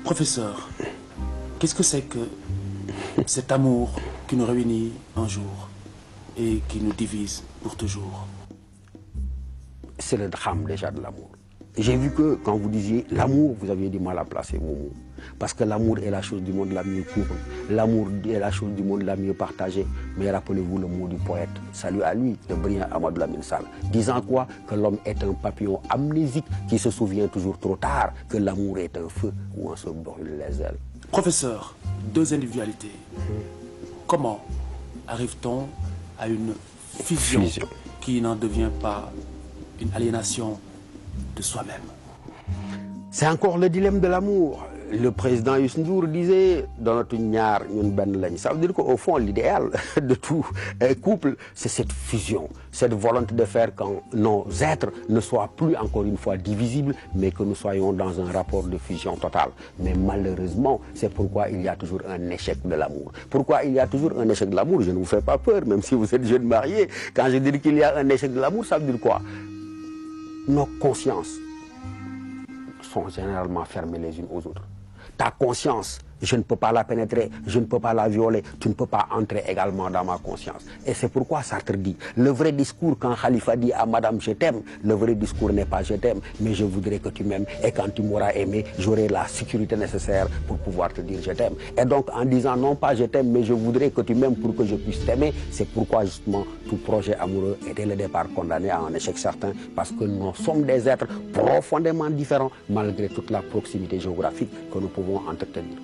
Professeur, qu'est-ce que c'est que cet amour qui nous réunit un jour et qui nous divise pour toujours? C'est le drame déjà de l'amour. J'ai vu que quand vous disiez l'amour, vous aviez du mal à placer vos mots. Parce que l'amour est la chose du monde la mieux courue. L'amour est la chose du monde la mieux partagée. Mais rappelez-vous le mot du poète, salut à lui, de brillant Amadou Lamine Sall, disant quoi? Que l'homme est un papillon amnésique qui se souvient toujours trop tard que l'amour est un feu où on se brûle les ailes. Professeur, deux individualités. Comment arrive-t-on à une fusion qui n'en devient pas une aliénation de soi-même? C'est encore le dilemme de l'amour. Le président Youssou Ndour disait dans notre ñaar ñun benn lañ. Ça veut dire qu'au fond, l'idéal de tout couple, c'est cette fusion, cette volonté de faire que nos êtres ne soient plus encore une fois divisibles, mais que nous soyons dans un rapport de fusion totale. Mais malheureusement, c'est pourquoi il y a toujours un échec de l'amour. Pourquoi il y a toujours un échec de l'amour? Je ne vous fais pas peur, même si vous êtes jeune marié. Quand je dis qu'il y a un échec de l'amour, ça veut dire quoi? Nos consciences sont généralement fermées les unes aux autres. Ta conscience, je ne peux pas la pénétrer, je ne peux pas la violer, tu ne peux pas entrer également dans ma conscience. Et c'est pourquoi Sartre dit, le vrai discours quand Khalifa dit à Madame je t'aime, le vrai discours n'est pas je t'aime, mais je voudrais que tu m'aimes et quand tu m'auras aimé, j'aurai la sécurité nécessaire pour pouvoir te dire je t'aime. Et donc en disant non pas je t'aime, mais je voudrais que tu m'aimes pour que je puisse t'aimer, c'est pourquoi justement tout projet amoureux était le départ condamné à un échec certain, parce que nous sommes des êtres profondément différents malgré toute la proximité géographique que nous pouvons entretenir.